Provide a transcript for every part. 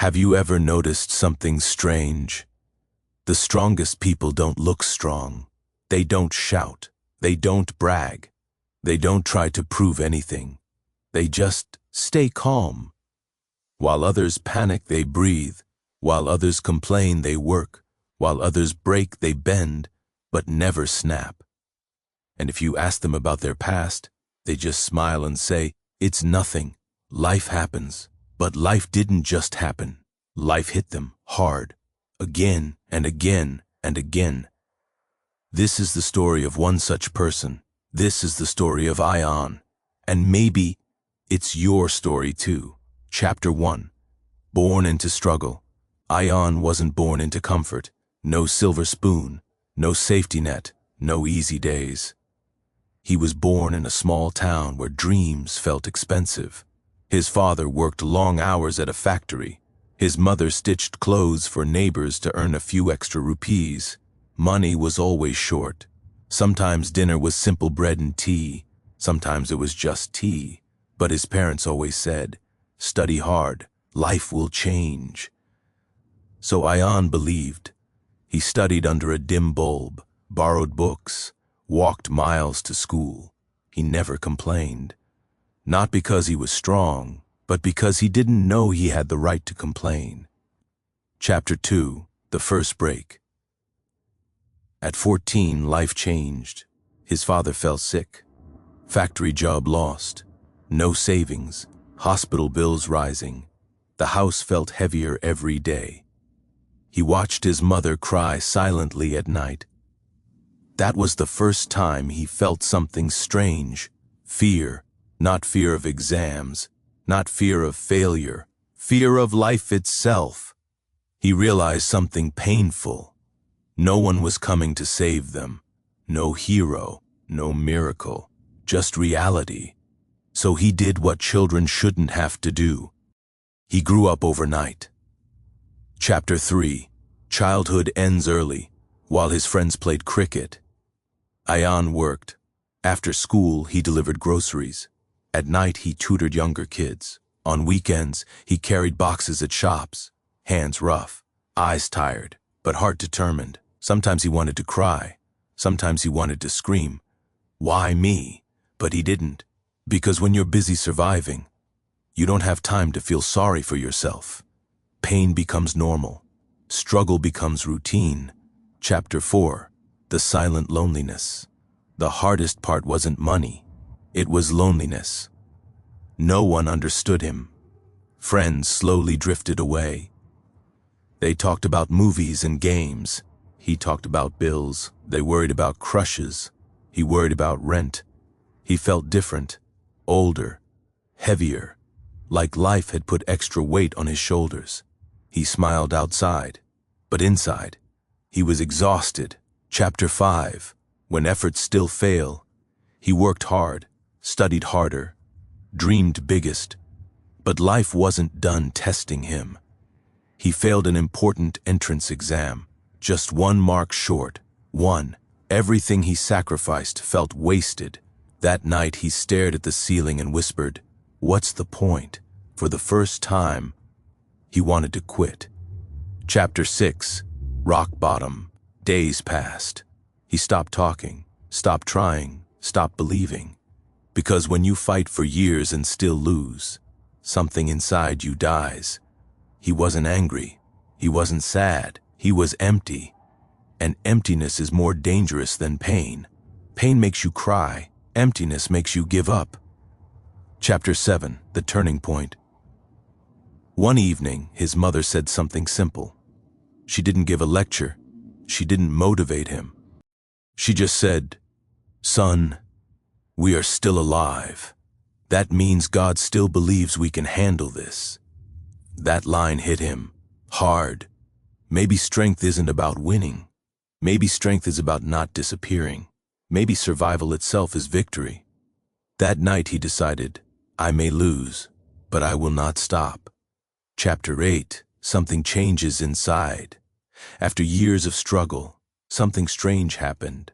Have you ever noticed something strange? The strongest people don't look strong. They don't shout. They don't brag. They don't try to prove anything. They just stay calm. While others panic, they breathe. While others complain, they work. While others break, they bend, but never snap. And if you ask them about their past, they just smile and say, "It's nothing. Life happens." But life didn't just happen. Life hit them hard, again and again and again. This is the story of one such person. This is the story of Ion. And maybe it's your story too. Chapter 1. Born into struggle. Ion wasn't born into comfort. No silver spoon, no safety net, no easy days. He was born in a small town where dreams felt expensive. His father worked long hours at a factory. His mother stitched clothes for neighbors to earn a few extra rupees. Money was always short. Sometimes dinner was simple bread and tea. Sometimes it was just tea. But his parents always said, "Study hard, life will change." So Ion believed. He studied under a dim bulb, borrowed books, walked miles to school. He never complained. Not because he was strong, but because he didn't know he had the right to complain. Chapter 2. The First Break. At 14, life changed. His father fell sick. Factory job lost. No savings. Hospital bills rising. The house felt heavier every day. He watched his mother cry silently at night. That was the first time he felt something strange. Fear. Not fear of exams, not fear of failure, fear of life itself. He realized something painful. No one was coming to save them. No hero, no miracle, just reality. So he did what children shouldn't have to do. He grew up overnight. Chapter 3. Childhood ends early, while his friends played cricket. Ion worked. After school, he delivered groceries. At night, he tutored younger kids. On weekends, he carried boxes at shops. Hands rough, eyes tired, but heart determined. Sometimes he wanted to cry. Sometimes he wanted to scream. Why me? But he didn't. Because when you're busy surviving, you don't have time to feel sorry for yourself. Pain becomes normal. Struggle becomes routine. Chapter 4. The Silent Loneliness. The hardest part wasn't money. It was loneliness. No one understood him. Friends slowly drifted away. They talked about movies and games. He talked about bills. They worried about crushes. He worried about rent. He felt different, older, heavier, like life had put extra weight on his shoulders. He smiled outside, but inside, he was exhausted. Chapter 5. When efforts still fail, he worked hard, studied harder, dreamed biggest, but life wasn't done testing him. He failed an important entrance exam, just one mark short, one. Everything he sacrificed felt wasted. That night he stared at the ceiling and whispered, "What's the point?" For the first time, he wanted to quit. Chapter 6. Rock bottom. Days passed. He stopped talking, stopped trying, stopped believing. Because when you fight for years and still lose, something inside you dies. He wasn't angry. He wasn't sad. He was empty. And emptiness is more dangerous than pain. Pain makes you cry. Emptiness makes you give up. Chapter 7. The Turning Point. One evening, his mother said something simple. She didn't give a lecture. She didn't motivate him. She just said, "Son, we are still alive. That means God still believes we can handle this." That line hit him hard. Maybe strength isn't about winning. Maybe strength is about not disappearing. Maybe survival itself is victory. That night he decided, I may lose, but I will not stop. Chapter 8. Something changes inside. After years of struggle, something strange happened.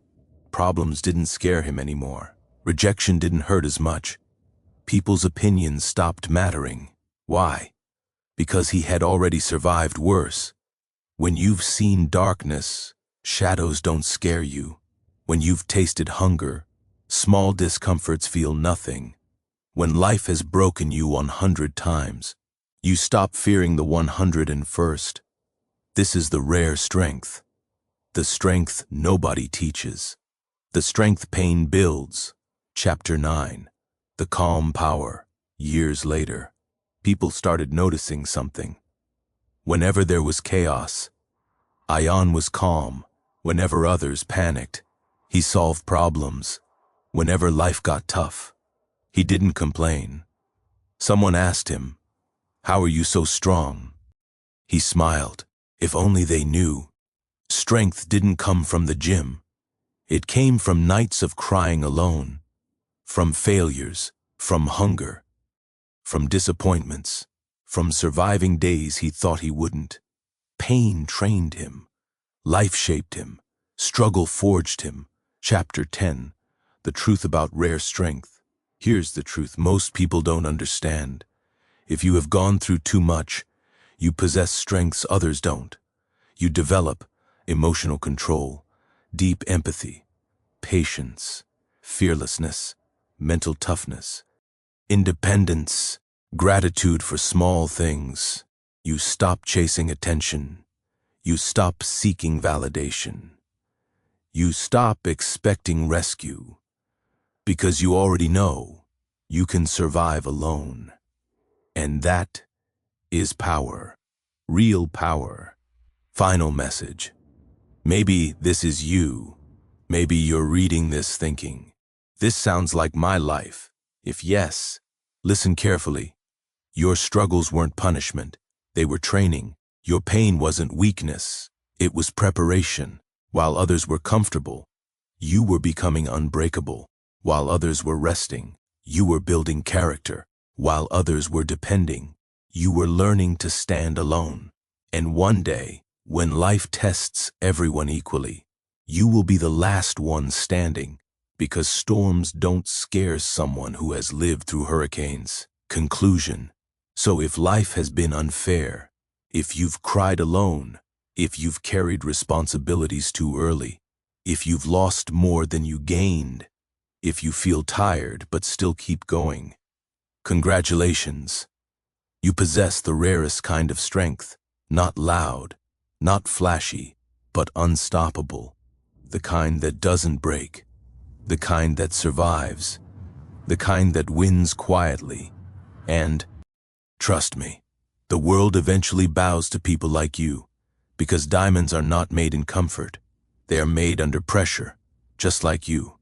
Problems didn't scare him anymore. Rejection didn't hurt as much. People's opinions stopped mattering. Why? because he had already survived worse. When you've seen darkness, shadows don't scare you. When you've tasted hunger, small discomforts feel nothing. When life has broken you 100 times, you stop fearing the 101st. This is the rare strength. The strength nobody teaches. The strength pain builds. Chapter 9. The calm power. Years later, people started noticing something. Whenever there was chaos, Ion was calm. Whenever others panicked, he solved problems. Whenever life got tough, he didn't complain. Someone asked him, "How are you so strong?" He smiled. If only they knew. Strength didn't come from the gym. It came from nights of crying alone, from failures, from hunger, from disappointments, from surviving days he thought he wouldn't. Pain trained him. Life shaped him. Struggle forged him. Chapter 10. The truth about rare strength. Here's the truth most people don't understand. If you have gone through too much, you possess strengths others don't. You develop emotional control, deep empathy, patience, fearlessness, mental toughness, independence, gratitude for small things. You stop chasing attention. You stop seeking validation. You stop expecting rescue, because you already know you can survive alone. And that is power. Real power. Final message. Maybe this is you. Maybe you're reading this thinking, "This sounds like my life." If yes, listen carefully. Your struggles weren't punishment. They were training. Your pain wasn't weakness. It was preparation. While others were comfortable, you were becoming unbreakable. While others were resting, you were building character. While others were depending, you were learning to stand alone. And one day, when life tests everyone equally, you will be the last one standing, because storms don't scare someone who has lived through hurricanes. Conclusion. So if life has been unfair, if you've cried alone, if you've carried responsibilities too early, if you've lost more than you gained, if you feel tired but still keep going, congratulations. You possess the rarest kind of strength, not loud, not flashy, but unstoppable. The kind that doesn't break, the kind that survives, the kind that wins quietly. And, trust me, the world eventually bows to people like you, because diamonds are not made in comfort. They are made under pressure, just like you.